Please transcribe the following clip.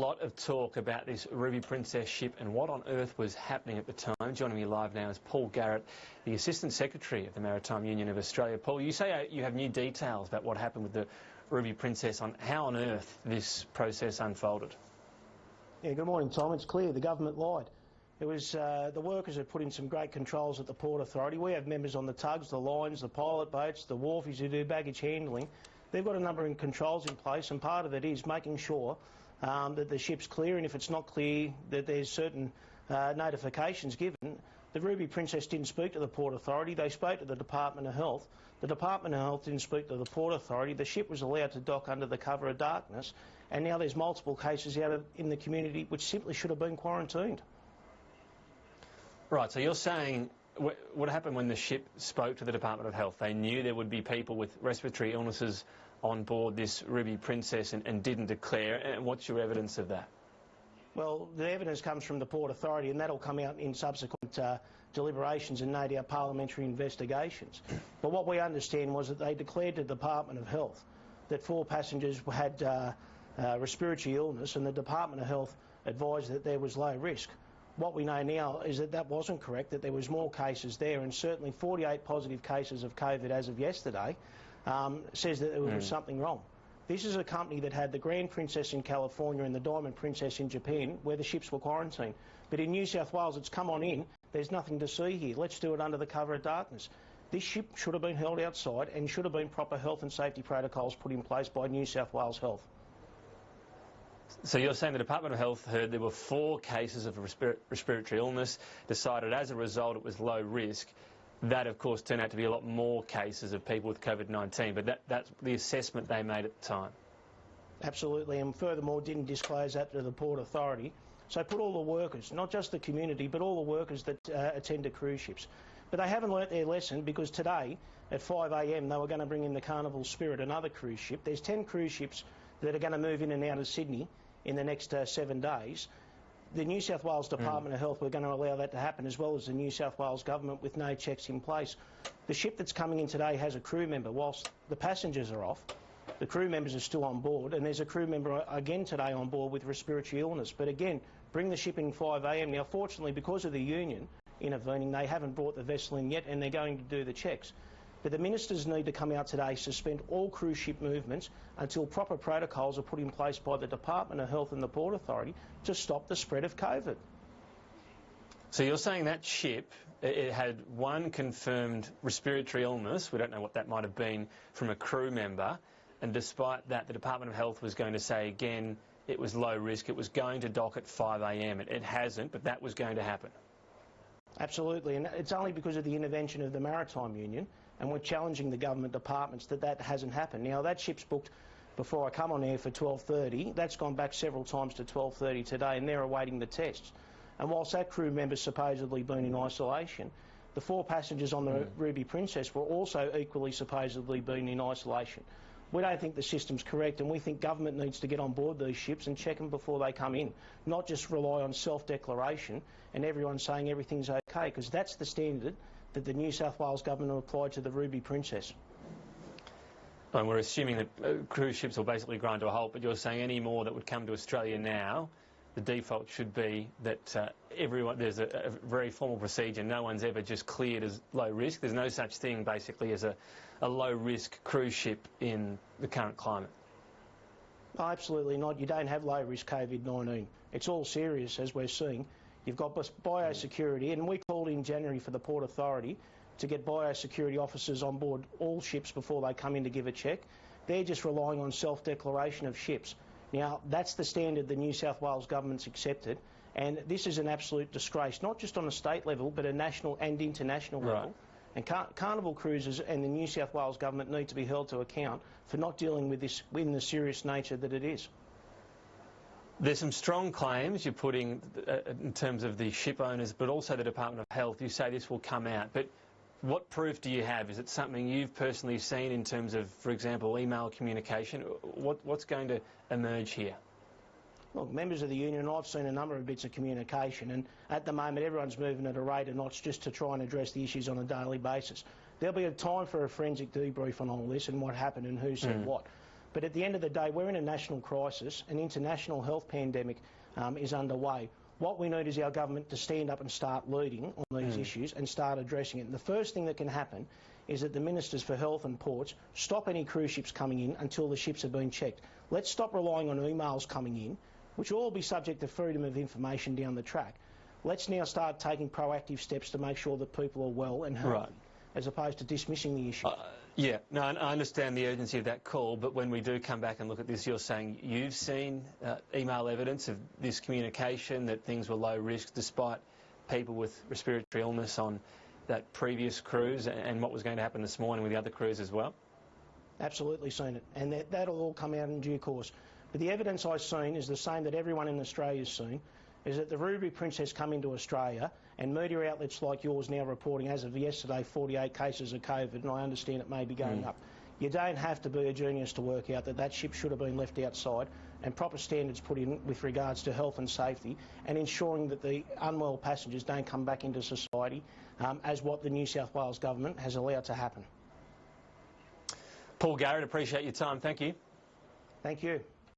lot of talk about this Ruby Princess ship and what on earth was happening at the time. Joining me live now is Paul Garrett, the Assistant Secretary of the Maritime Union of Australia. Paul, you say you have new details about what happened with the Ruby Princess, on how on earth this process unfolded. Yeah, good morning, Tom. It's clear the government lied. It was the workers had put in some great controls at the Port Authority. We have members on the tugs, the lines, the pilot boats, the wharfies who do baggage handling. They've got a number of controls in place, and part of it is making sure that the ship's clear, and if it's not clear, that there's certain notifications given. The Ruby Princess didn't speak to the Port Authority, they spoke to the Department of Health. The Department of Health didn't speak to the Port Authority. The ship was allowed to dock under the cover of darkness, and now there's multiple cases in the community which simply should have been quarantined. Right, so you're saying what happened when the ship spoke to the Department of Health? They knew there would be people with respiratory illnesses on board this Ruby Princess and didn't declare, and what's your evidence of that? Well, the evidence comes from the Port Authority, and that'll come out in subsequent deliberations and no doubt parliamentary investigations. But what we understand was that they declared to the Department of Health that 4 passengers had respiratory illness, and the Department of Health advised that there was low risk. What we know now is that that wasn't correct, that there was more cases there, and certainly 48 positive cases of COVID as of yesterday says that there was something wrong. This is a company that had the Grand Princess in California and the Diamond Princess in Japan, where the ships were quarantined. But in New South Wales, it's come on in. There's nothing to see here. Let's do it under the cover of darkness. This ship should have been held outside and should have been proper health and safety protocols put in place by New South Wales Health. So you're saying the Department of Health heard there were 4 cases of respiratory illness, decided as a result it was low risk. That, of course, turned out to be a lot more cases of people with COVID-19, but that's the assessment they made at the time. Absolutely, and furthermore didn't disclose that to the Port Authority. So put all the workers, not just the community, but all the workers that attend to cruise ships. But they haven't learnt their lesson, because today at 5 a.m. they were going to bring in the Carnival Spirit, another cruise ship. There's 10 cruise ships that are going to move in and out of Sydney in the next 7 days. The New South Wales Department of Health were going to allow that to happen, as well as the New South Wales Government, with no checks in place. The ship that's coming in today has a crew member. Whilst the passengers are off, the crew members are still on board, and there's a crew member again today on board with respiratory illness. But again, bring the ship in 5 a.m. Now, fortunately, because of the union intervening, they haven't brought the vessel in yet, and they're going to do the checks. But the ministers need to come out today, suspend all cruise ship movements until proper protocols are put in place by the Department of Health and the Port Authority to stop the spread of COVID. So you're saying that ship, it had 1 confirmed respiratory illness, we don't know what that might have been, from a crew member, and despite that the Department of Health was going to say again it was low risk, it was going to dock at 5 a.m. It hasn't, but that was going to happen. Absolutely, and it's only because of the intervention of the Maritime Union, and we're challenging the government departments that hasn't happened. Now, that ship's booked before I come on air for 12:30. That's gone back several times to 12:30 today, and they're awaiting the tests. And whilst that crew member's supposedly been in isolation, the 4 passengers on the Ruby Princess were also equally supposedly been in isolation. We don't think the system's correct, and we think government needs to get on board these ships and check them before they come in, not just rely on self-declaration and everyone saying everything's okay, because that's the standard that the New South Wales Government applied to the Ruby Princess. And we're assuming that cruise ships will basically grind to a halt, but you're saying any more that would come to Australia now, the default should be that there's a very formal procedure. No one's ever just cleared as low risk. There's no such thing basically as a low-risk cruise ship in the current climate. No, absolutely not. You don't have low-risk COVID-19. It's all serious, as we're seeing. You've got biosecurity, and we called in January for the Port Authority to get biosecurity officers on board all ships before they come in to give a check. They're just relying on self-declaration of ships. Now, that's the standard the New South Wales Government's accepted, and this is an absolute disgrace, not just on a state level, but a national and international level. And Carnival Cruises and the New South Wales Government need to be held to account for not dealing with this in the serious nature that it is. There's some strong claims you're putting in terms of the ship owners, but also the Department of Health. You say this will come out, but what proof do you have? Is it something you've personally seen in terms of, for example, email communication? What's going to emerge here? Look, members of the union, I've seen a number of bits of communication, and at the moment everyone's moving at a rate of knots just to try and address the issues on a daily basis. There'll be a time for a forensic debrief on all this and what happened and who said what. But at the end of the day, we're in a national crisis. An international health pandemic is underway. What we need is our government to stand up and start leading on these issues and start addressing it. And the first thing that can happen is that the Ministers for Health and Ports stop any cruise ships coming in until the ships have been checked. Let's stop relying on emails coming in, which will all be subject to freedom of information down the track. Let's now start taking proactive steps to make sure that people are well and healthy, as opposed to dismissing the issue. Yeah, no, I understand the urgency of that call, but when we do come back and look at this, you're saying you've seen email evidence of this communication, that things were low risk despite people with respiratory illness on that previous cruise, and what was going to happen this morning with the other cruise as well? Absolutely seen it, and that'll all come out in due course. But the evidence I've seen is the same that everyone in Australia's seen, is that the Ruby Princess come into Australia, and media outlets like yours now reporting, as of yesterday, 48 cases of COVID, and I understand it may be going up. You don't have to be a genius to work out that that ship should have been left outside, and proper standards put in with regards to health and safety, and ensuring that the unwell passengers don't come back into society, as what the New South Wales government has allowed to happen. Paul Garrett, appreciate your time. Thank you. Thank you.